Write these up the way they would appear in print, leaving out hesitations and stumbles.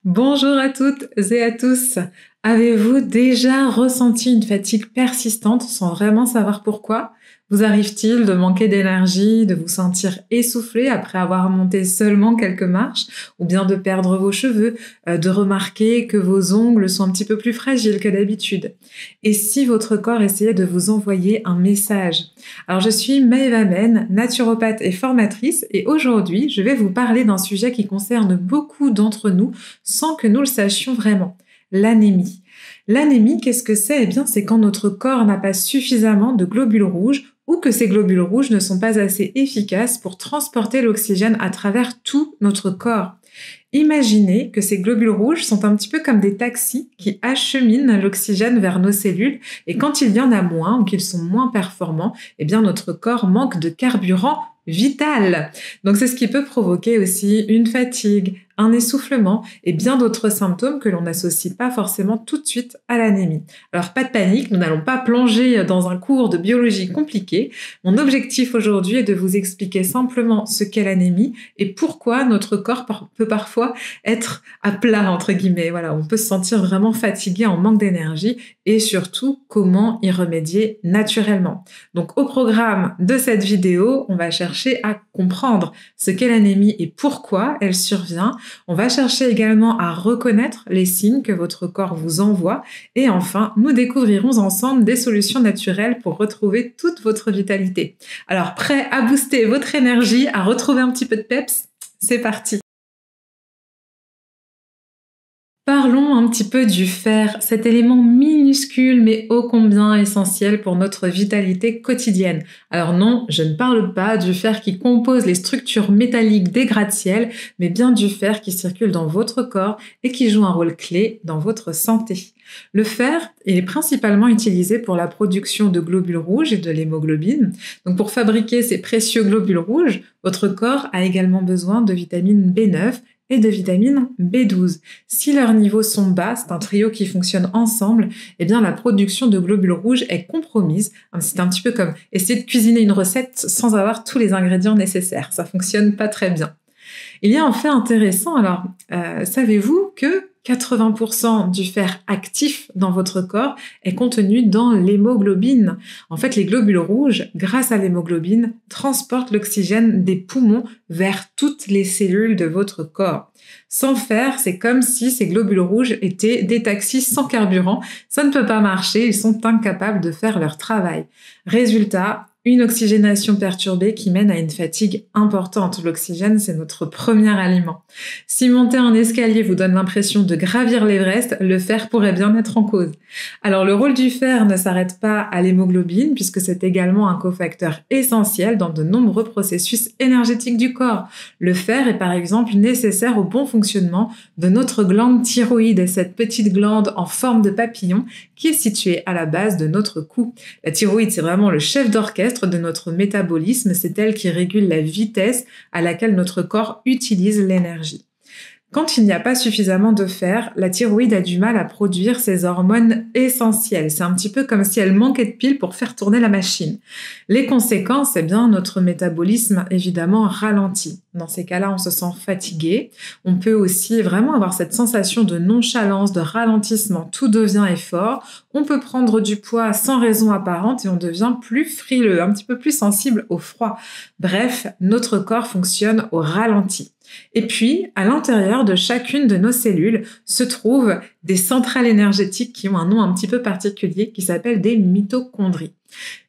Bonjour à toutes et à tous. Avez-vous déjà ressenti une fatigue persistante sans vraiment savoir pourquoi? Vous arrive-t-il de manquer d'énergie, de vous sentir essoufflé après avoir monté seulement quelques marches, ou bien de perdre vos cheveux, de remarquer que vos ongles sont un petit peu plus fragiles que d'habitude? Et si votre corps essayait de vous envoyer un message? Alors je suis Maëva Men, naturopathe et formatrice, et aujourd'hui je vais vous parler d'un sujet qui concerne beaucoup d'entre nous sans que nous le sachions vraiment. L'anémie. L'anémie, qu'est-ce que c'est? Eh bien, c'est quand notre corps n'a pas suffisamment de globules rouges ou que ces globules rouges ne sont pas assez efficaces pour transporter l'oxygène à travers tout notre corps. Imaginez que ces globules rouges sont un petit peu comme des taxis qui acheminent l'oxygène vers nos cellules et quand il y en a moins ou qu'ils sont moins performants, eh bien notre corps manque de carburant vital. Donc c'est ce qui peut provoquer aussi une fatigue, un essoufflement et bien d'autres symptômes que l'on n'associe pas forcément tout de suite à l'anémie. Alors pas de panique, nous n'allons pas plonger dans un cours de biologie compliqué. Mon objectif aujourd'hui est de vous expliquer simplement ce qu'est l'anémie et pourquoi notre corps peut parfois être à plat, entre guillemets. Voilà, on peut se sentir vraiment fatigué, en manque d'énergie et surtout comment y remédier naturellement. Donc au programme de cette vidéo, on va chercher à comprendre ce qu'est l'anémie et pourquoi elle survient. On va chercher également à reconnaître les signes que votre corps vous envoie et enfin, nous découvrirons ensemble des solutions naturelles pour retrouver toute votre vitalité. Alors, prêt à booster votre énergie, à retrouver un petit peu de peps? C'est parti! Parlons un petit peu du fer, cet élément minuscule mais ô combien essentiel pour notre vitalité quotidienne. Alors non, je ne parle pas du fer qui compose les structures métalliques des gratte-ciel, mais bien du fer qui circule dans votre corps et qui joue un rôle clé dans votre santé. Le fer est principalement utilisé pour la production de globules rouges et de l'hémoglobine. Donc pour fabriquer ces précieux globules rouges, votre corps a également besoin de vitamine B9 et de vitamine B12. Si leurs niveaux sont bas, c'est un trio qui fonctionne ensemble, eh bien la production de globules rouges est compromise. C'est un petit peu comme essayer de cuisiner une recette sans avoir tous les ingrédients nécessaires. Ça fonctionne pas très bien. Il y a un fait intéressant, alors savez-vous que 80% du fer actif dans votre corps est contenu dans l'hémoglobine. En fait, les globules rouges, grâce à l'hémoglobine, transportent l'oxygène des poumons vers toutes les cellules de votre corps. Sans fer, c'est comme si ces globules rouges étaient des taxis sans carburant. Ça ne peut pas marcher, ils sont incapables de faire leur travail. Résultat, une oxygénation perturbée qui mène à une fatigue importante. L'oxygène, c'est notre premier aliment. Si monter un escalier vous donne l'impression de gravir l'Everest, le fer pourrait bien être en cause. Alors le rôle du fer ne s'arrête pas à l'hémoglobine puisque c'est également un cofacteur essentiel dans de nombreux processus énergétiques du corps. Le fer est par exemple nécessaire au bon fonctionnement de notre glande thyroïde, cette petite glande en forme de papillon qui est située à la base de notre cou. La thyroïde, c'est vraiment le chef d'orchestre de notre métabolisme, c'est elle qui régule la vitesse à laquelle notre corps utilise l'énergie. Quand il n'y a pas suffisamment de fer, la thyroïde a du mal à produire ses hormones essentielles. C'est un petit peu comme si elle manquait de piles pour faire tourner la machine. Les conséquences, eh bien, notre métabolisme, évidemment, ralentit. Dans ces cas-là, on se sent fatigué. On peut aussi vraiment avoir cette sensation de nonchalance, de ralentissement. Tout devient effort. On peut prendre du poids sans raison apparente et on devient plus frileux, un petit peu plus sensible au froid. Bref, notre corps fonctionne au ralenti. Et puis, à l'intérieur de chacune de nos cellules se trouvent des centrales énergétiques qui ont un nom un petit peu particulier qui s'appelle des mitochondries.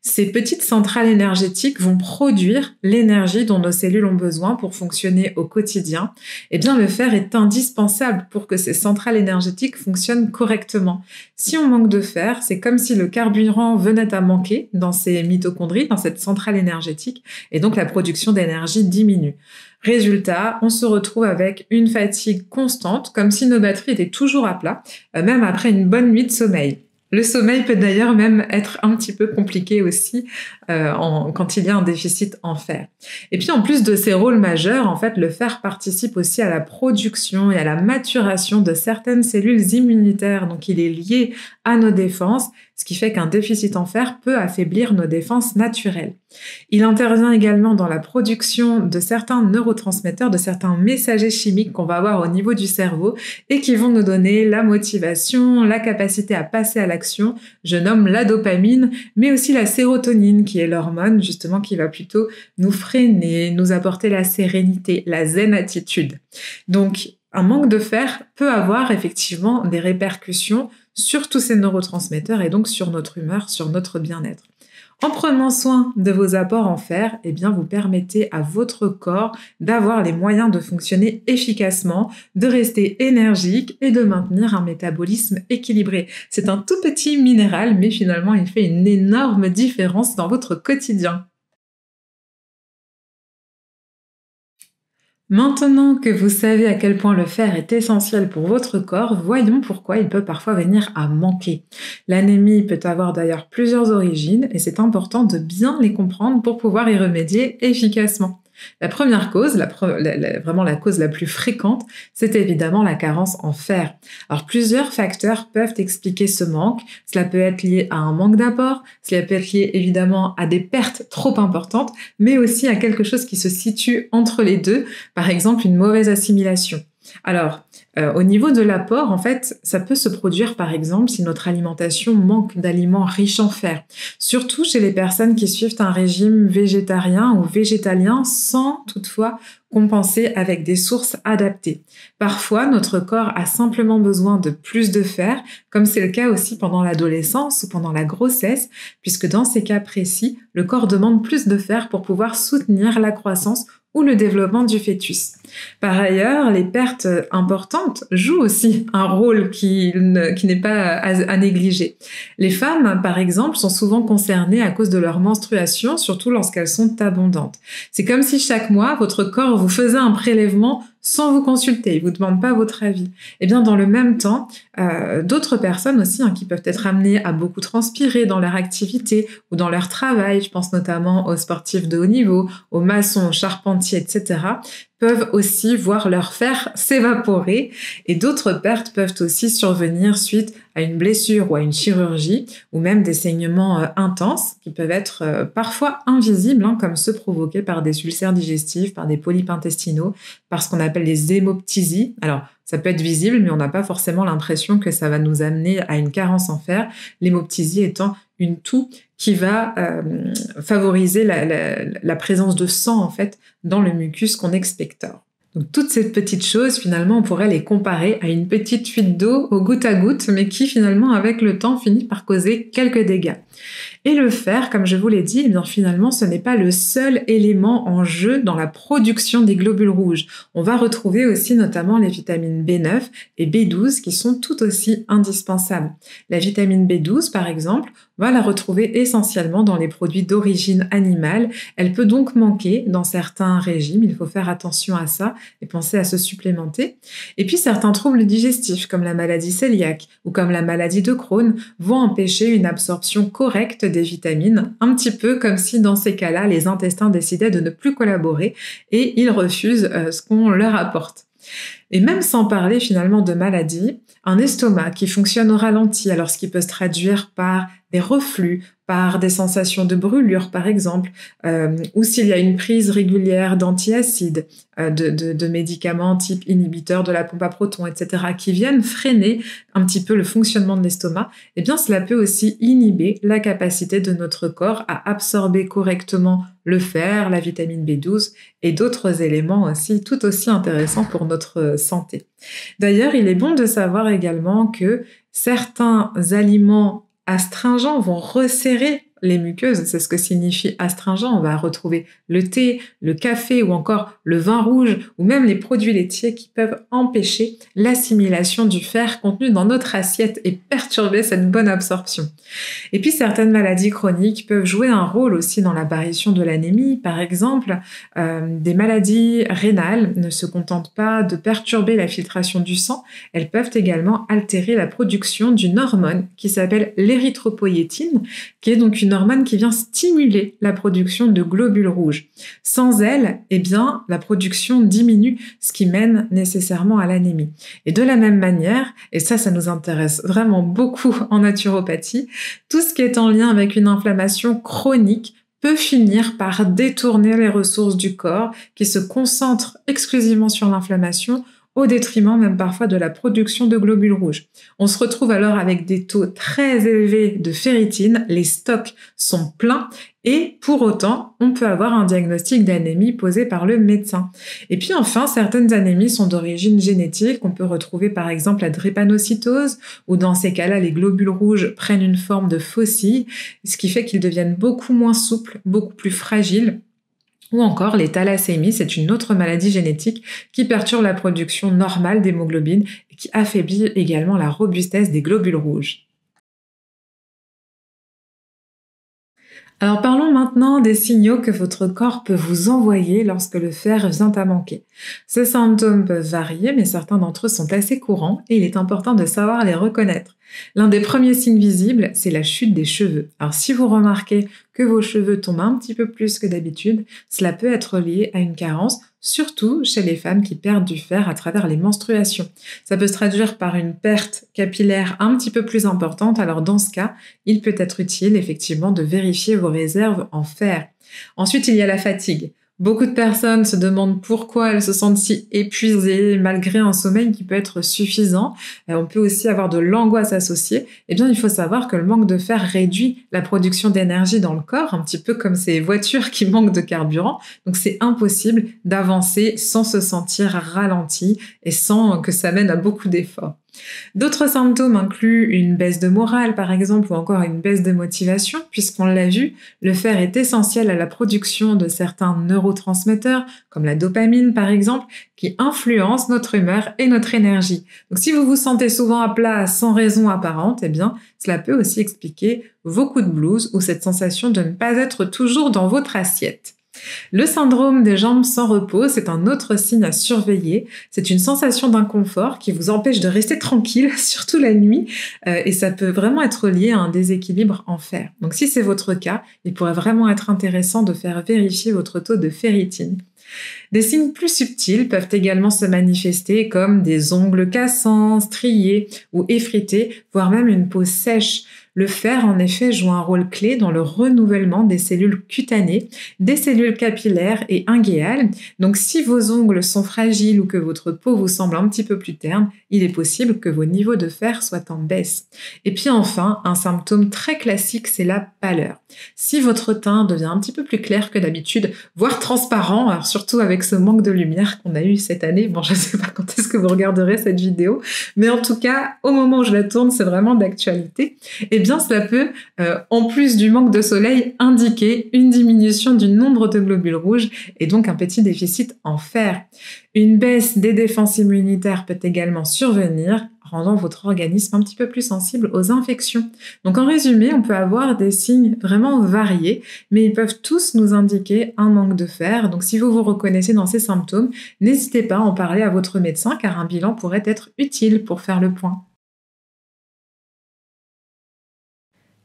Ces petites centrales énergétiques vont produire l'énergie dont nos cellules ont besoin pour fonctionner au quotidien. Eh bien, le fer est indispensable pour que ces centrales énergétiques fonctionnent correctement. Si on manque de fer, c'est comme si le carburant venait à manquer dans ces mitochondries, dans cette centrale énergétique, et donc la production d'énergie diminue. Résultat, on se retrouve avec une fatigue constante, comme si nos batteries étaient toujours à plat, même après une bonne nuit de sommeil. Le sommeil peut d'ailleurs même être un petit peu compliqué aussi quand il y a un déficit en fer. Et puis en plus de ces rôles majeurs, en fait, le fer participe aussi à la production et à la maturation de certaines cellules immunitaires. Donc il est lié à nos défenses, ce qui fait qu'un déficit en fer peut affaiblir nos défenses naturelles. Il intervient également dans la production de certains neurotransmetteurs, de certains messagers chimiques qu'on va avoir au niveau du cerveau et qui vont nous donner la motivation, la capacité à passer à l'action. Je nomme la dopamine, mais aussi la sérotonine, qui est l'hormone justement qui va plutôt nous freiner, nous apporter la sérénité, la zen attitude. Donc, un manque de fer peut avoir effectivement des répercussions sur tous ces neurotransmetteurs et donc sur notre humeur, sur notre bien-être. En prenant soin de vos apports en fer, eh bien, vous permettez à votre corps d'avoir les moyens de fonctionner efficacement, de rester énergique et de maintenir un métabolisme équilibré. C'est un tout petit minéral, mais finalement, il fait une énorme différence dans votre quotidien. Maintenant que vous savez à quel point le fer est essentiel pour votre corps, voyons pourquoi il peut parfois venir à manquer. L'anémie peut avoir d'ailleurs plusieurs origines et c'est important de bien les comprendre pour pouvoir y remédier efficacement. La première cause, vraiment la cause la plus fréquente, c'est évidemment la carence en fer. Alors plusieurs facteurs peuvent expliquer ce manque. Cela peut être lié à un manque d'apport, cela peut être lié évidemment à des pertes trop importantes, mais aussi à quelque chose qui se situe entre les deux, par exemple une mauvaise assimilation. Alors, au niveau de l'apport, en fait, ça peut se produire par exemple si notre alimentation manque d'aliments riches en fer. Surtout chez les personnes qui suivent un régime végétarien ou végétalien sans toutefois compenser avec des sources adaptées. Parfois, notre corps a simplement besoin de plus de fer, comme c'est le cas aussi pendant l'adolescence ou pendant la grossesse, puisque dans ces cas précis, le corps demande plus de fer pour pouvoir soutenir la croissance ou le développement du fœtus. Par ailleurs, les pertes importantes jouent aussi un rôle qui n'est pas à négliger. Les femmes, par exemple, sont souvent concernées à cause de leur menstruation, surtout lorsqu'elles sont abondantes. C'est comme si chaque mois, votre corps vous faisait un prélèvement sans vous consulter, il ne vous demande pas votre avis. Et bien dans le même temps, d'autres personnes aussi qui peuvent être amenées à beaucoup transpirer dans leur activité ou dans leur travail, je pense notamment aux sportifs de haut niveau, aux maçons, aux charpentiers, etc., peuvent aussi voir leur fer s'évaporer et d'autres pertes peuvent aussi survenir suite à une blessure ou à une chirurgie ou même des saignements intenses qui peuvent être parfois invisibles comme ceux provoqués par des ulcères digestifs, par des polypes intestinaux, par ce qu'on appelle les hémoptysies. Alors, ça peut être visible, mais on n'a pas forcément l'impression que ça va nous amener à une carence en fer, l'hémoptysie étant une toux qui va favoriser la présence de sang en fait dans le mucus qu'on expectore. Donc toutes ces petites choses, finalement, on pourrait les comparer à une petite fuite d'eau au goutte à goutte, mais qui finalement, avec le temps, finit par causer quelques dégâts. Et le fer, comme je vous l'ai dit, eh bien finalement, ce n'est pas le seul élément en jeu dans la production des globules rouges. On va retrouver aussi notamment les vitamines B9 et B12 qui sont tout aussi indispensables. La vitamine B12, par exemple, on va la retrouver essentiellement dans les produits d'origine animale. Elle peut donc manquer dans certains régimes, il faut faire attention à ça et penser à se supplémenter. Et puis certains troubles digestifs comme la maladie cœliaque ou comme la maladie de Crohn vont empêcher une absorption correcte des vitamines, un petit peu comme si dans ces cas-là, les intestins décidaient de ne plus collaborer et ils refusent ce qu'on leur apporte. Et même sans parler finalement de maladie, un estomac qui fonctionne au ralenti, alors ce qui peut se traduire par des reflux, par des sensations de brûlure par exemple, ou s'il y a une prise régulière d'antiacides, de médicaments type inhibiteurs de la pompe à protons, etc., qui viennent freiner un petit peu le fonctionnement de l'estomac, eh bien cela peut aussi inhiber la capacité de notre corps à absorber correctement le fer, la vitamine B12 et d'autres éléments aussi tout aussi intéressants pour notre santé. D'ailleurs, il est bon de savoir également que certains aliments astringents vont resserrer les muqueuses, c'est ce que signifie astringent. On va retrouver le thé, le café ou encore le vin rouge ou même les produits laitiers qui peuvent empêcher l'assimilation du fer contenu dans notre assiette et perturber cette bonne absorption. Et puis certaines maladies chroniques peuvent jouer un rôle aussi dans l'apparition de l'anémie. Par exemple, des maladies rénales ne se contentent pas de perturber la filtration du sang, elles peuvent également altérer la production d'une hormone qui s'appelle l'érythropoïétine, qui est donc une hormone qui vient stimuler la production de globules rouges. Sans elle, eh bien, la production diminue, ce qui mène nécessairement à l'anémie. Et de la même manière, et ça nous intéresse vraiment beaucoup en naturopathie, tout ce qui est en lien avec une inflammation chronique peut finir par détourner les ressources du corps qui se concentrent exclusivement sur l'inflammation au détriment même parfois de la production de globules rouges. On se retrouve alors avec des taux très élevés de ferritine, les stocks sont pleins et pour autant, on peut avoir un diagnostic d'anémie posé par le médecin. Et puis enfin, certaines anémies sont d'origine génétique. On peut retrouver par exemple la drépanocytose, où dans ces cas-là, les globules rouges prennent une forme de faucille, ce qui fait qu'ils deviennent beaucoup moins souples, beaucoup plus fragiles. Ou encore les thalassémies, c'est une autre maladie génétique qui perturbe la production normale d'hémoglobine et qui affaiblit également la robustesse des globules rouges. Alors parlons maintenant des signaux que votre corps peut vous envoyer lorsque le fer vient à manquer. Ces symptômes peuvent varier, mais certains d'entre eux sont assez courants et il est important de savoir les reconnaître. L'un des premiers signes visibles, c'est la chute des cheveux. Alors si vous remarquez que vos cheveux tombent un petit peu plus que d'habitude, cela peut être lié à une carence, surtout chez les femmes qui perdent du fer à travers les menstruations. Ça peut se traduire par une perte capillaire un petit peu plus importante, alors dans ce cas, il peut être utile effectivement de vérifier vos réserves en fer. Ensuite, il y a la fatigue. Beaucoup de personnes se demandent pourquoi elles se sentent si épuisées malgré un sommeil qui peut être suffisant. On peut aussi avoir de l'angoisse associée. Eh bien, il faut savoir que le manque de fer réduit la production d'énergie dans le corps, un petit peu comme ces voitures qui manquent de carburant. Donc, c'est impossible d'avancer sans se sentir ralenti et sans que ça mène à beaucoup d'efforts. D'autres symptômes incluent une baisse de morale, par exemple, ou encore une baisse de motivation, puisqu'on l'a vu, le fer est essentiel à la production de certains neurotransmetteurs, comme la dopamine, par exemple, qui influencent notre humeur et notre énergie. Donc, si vous vous sentez souvent à plat sans raison apparente, eh bien, cela peut aussi expliquer vos coups de blues ou cette sensation de ne pas être toujours dans votre assiette. Le syndrome des jambes sans repos, c'est un autre signe à surveiller. C'est une sensation d'inconfort qui vous empêche de rester tranquille, surtout la nuit, et ça peut vraiment être lié à un déséquilibre en fer. Donc si c'est votre cas, il pourrait vraiment être intéressant de faire vérifier votre taux de ferritine. Des signes plus subtils peuvent également se manifester comme des ongles cassants, striés ou effrités, voire même une peau sèche. Le fer, en effet, joue un rôle clé dans le renouvellement des cellules cutanées, des cellules capillaires et inguéales. Donc, si vos ongles sont fragiles ou que votre peau vous semble un petit peu plus terne, il est possible que vos niveaux de fer soient en baisse. Et puis enfin, un symptôme très classique, c'est la pâleur. Si votre teint devient un petit peu plus clair que d'habitude, voire transparent, alors surtout avec ce manque de lumière qu'on a eu cette année, bon, je ne sais pas quand est-ce que vous regarderez cette vidéo, mais en tout cas, au moment où je la tourne, c'est vraiment d'actualité. Eh bien, cela peut, en plus du manque de soleil, indiquer une diminution du nombre de globules rouges et donc un petit déficit en fer. Une baisse des défenses immunitaires peut également survenir, rendant votre organisme un petit peu plus sensible aux infections. Donc en résumé, on peut avoir des signes vraiment variés, mais ils peuvent tous nous indiquer un manque de fer. Donc si vous vous reconnaissez dans ces symptômes, n'hésitez pas à en parler à votre médecin car un bilan pourrait être utile pour faire le point.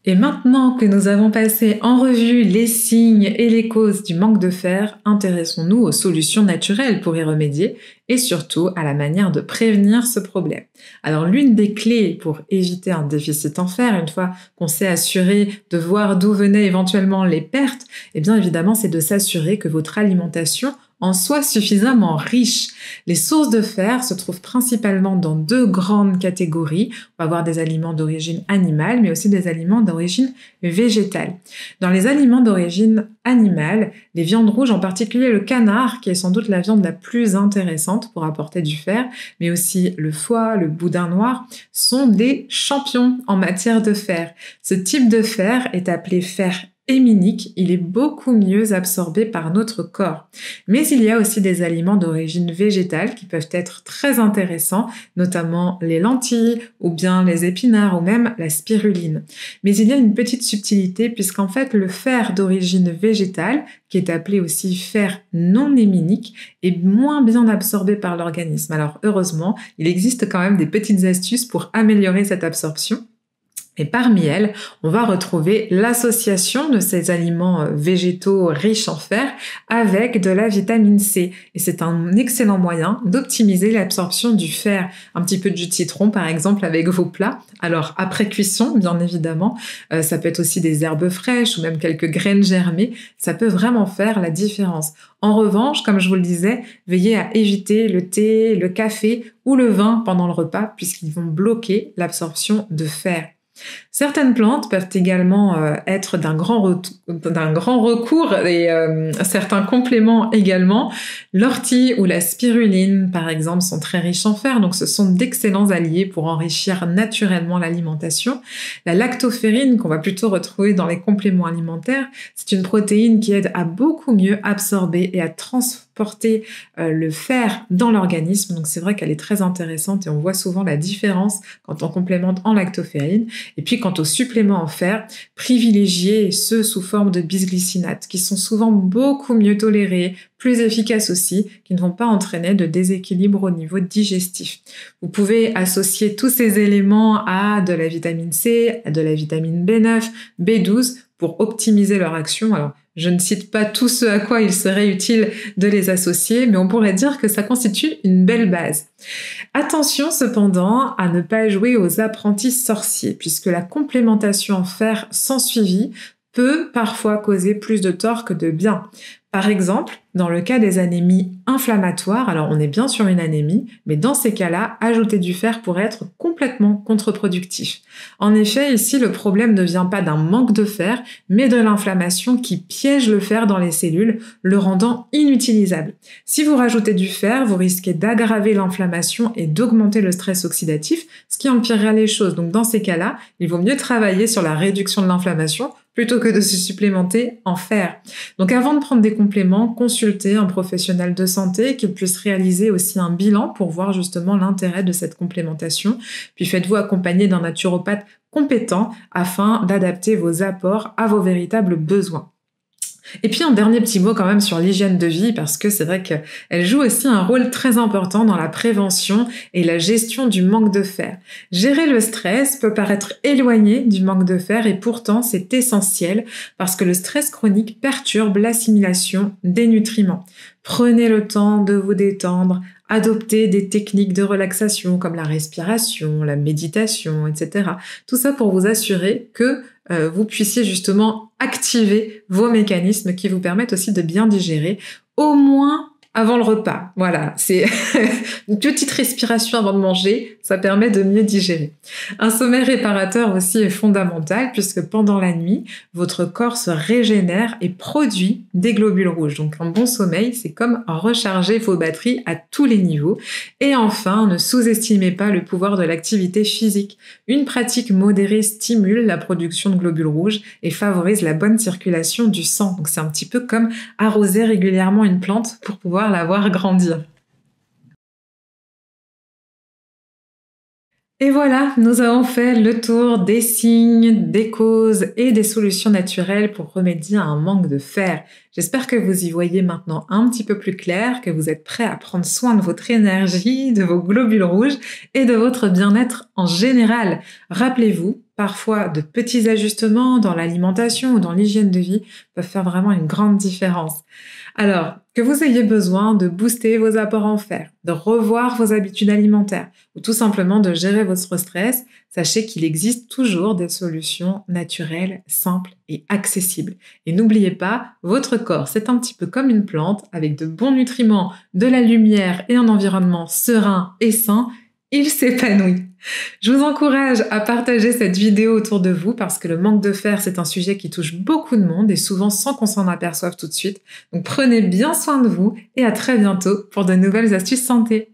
Et maintenant que nous avons passé en revue les signes et les causes du manque de fer, intéressons-nous aux solutions naturelles pour y remédier et surtout à la manière de prévenir ce problème. Alors l'une des clés pour éviter un déficit en fer, une fois qu'on s'est assuré de voir d'où venaient éventuellement les pertes, eh bien évidemment c'est de s'assurer que votre alimentation en soient suffisamment riches. Les sources de fer se trouvent principalement dans deux grandes catégories. On va avoir des aliments d'origine animale, mais aussi des aliments d'origine végétale. Dans les aliments d'origine animale, les viandes rouges, en particulier le canard, qui est sans doute la viande la plus intéressante pour apporter du fer, mais aussi le foie, le boudin noir, sont des champions en matière de fer. Ce type de fer est appelé fer héminique, il est beaucoup mieux absorbé par notre corps. Mais il y a aussi des aliments d'origine végétale qui peuvent être très intéressants, notamment les lentilles ou bien les épinards ou même la spiruline. Mais il y a une petite subtilité puisqu'en fait le fer d'origine végétale, qui est appelé aussi fer non héminique, est moins bien absorbé par l'organisme. Alors heureusement, il existe quand même des petites astuces pour améliorer cette absorption. Et parmi elles, on va retrouver l'association de ces aliments végétaux riches en fer avec de la vitamine C. Et c'est un excellent moyen d'optimiser l'absorption du fer. Un petit peu de jus de citron, par exemple, avec vos plats. Alors, après cuisson, bien évidemment, ça peut être aussi des herbes fraîches ou même quelques graines germées. Ça peut vraiment faire la différence. En revanche, comme je vous le disais, veillez à éviter le thé, le café ou le vin pendant le repas puisqu'ils vont bloquer l'absorption de fer. Certaines plantes peuvent également être d'un grand recours et certains compléments également. L'ortie ou la spiruline, par exemple, sont très riches en fer, donc ce sont d'excellents alliés pour enrichir naturellement l'alimentation. La lactoferrine, qu'on va plutôt retrouver dans les compléments alimentaires, c'est une protéine qui aide à beaucoup mieux absorber et à transporter le fer dans l'organisme, donc c'est vrai qu'elle est très intéressante et on voit souvent la différence quand on complémente en lactoferrine. Et puis quant aux suppléments en fer, privilégiez ceux sous forme de bisglycinate qui sont souvent beaucoup mieux tolérés, plus efficaces aussi, qui ne vont pas entraîner de déséquilibre au niveau digestif. Vous pouvez associer tous ces éléments à de la vitamine C, à de la vitamine B9, B12 pour optimiser leur action. Alors, je ne cite pas tout ce à quoi il serait utile de les associer, mais on pourrait dire que ça constitue une belle base. Attention cependant à ne pas jouer aux apprentis sorciers, puisque la complémentation en fer sans suivi peut parfois causer plus de tort que de bien. Par exemple, dans le cas des anémies inflammatoires, alors on est bien sur une anémie, mais dans ces cas-là, ajouter du fer pourrait être complètement contre-productif. En effet, ici, le problème ne vient pas d'un manque de fer, mais de l'inflammation qui piège le fer dans les cellules, le rendant inutilisable. Si vous rajoutez du fer, vous risquez d'aggraver l'inflammation et d'augmenter le stress oxydatif, ce qui empirera les choses. Donc dans ces cas-là, il vaut mieux travailler sur la réduction de l'inflammation plutôt que de se supplémenter en fer. Donc avant de prendre des compléments, consultez un professionnel de santé qui puisse réaliser aussi un bilan pour voir justement l'intérêt de cette complémentation. Puis faites-vous accompagner d'un naturopathe compétent afin d'adapter vos apports à vos véritables besoins. Et puis un dernier petit mot quand même sur l'hygiène de vie parce que c'est vrai qu'elle joue aussi un rôle très important dans la prévention et la gestion du manque de fer. Gérer le stress peut paraître éloigné du manque de fer et pourtant c'est essentiel parce que le stress chronique perturbe l'assimilation des nutriments. Prenez le temps de vous détendre, adoptez des techniques de relaxation comme la respiration, la méditation, etc. Tout ça pour vous assurer que vous puissiez justement activer vos mécanismes qui vous permettent aussi de bien digérer, au moins avant le repas. Voilà, c'est une petite respiration avant de manger, ça permet de mieux digérer. Un sommeil réparateur aussi est fondamental puisque pendant la nuit, votre corps se régénère et produit des globules rouges. Donc un bon sommeil, c'est comme recharger vos batteries à tous les niveaux. Et enfin, ne sous-estimez pas le pouvoir de l'activité physique. Une pratique modérée stimule la production de globules rouges et favorise la bonne circulation du sang. Donc c'est un petit peu comme arroser régulièrement une plante pour pouvoir la voir grandir. Et voilà, nous avons fait le tour des signes, des causes et des solutions naturelles pour remédier à un manque de fer. J'espère que vous y voyez maintenant un petit peu plus clair, que vous êtes prêts à prendre soin de votre énergie, de vos globules rouges et de votre bien-être en général. Rappelez-vous, Parfois, de petits ajustements dans l'alimentation ou dans l'hygiène de vie peuvent faire vraiment une grande différence. Alors, que vous ayez besoin de booster vos apports en fer, de revoir vos habitudes alimentaires ou tout simplement de gérer votre stress, sachez qu'il existe toujours des solutions naturelles, simples et accessibles. Et n'oubliez pas, votre corps, c'est un petit peu comme une plante avec de bons nutriments, de la lumière et un environnement serein et sain. Il s'épanouit. Je vous encourage à partager cette vidéo autour de vous parce que le manque de fer, c'est un sujet qui touche beaucoup de monde et souvent sans qu'on s'en aperçoive tout de suite. Donc prenez bien soin de vous et à très bientôt pour de nouvelles astuces santé.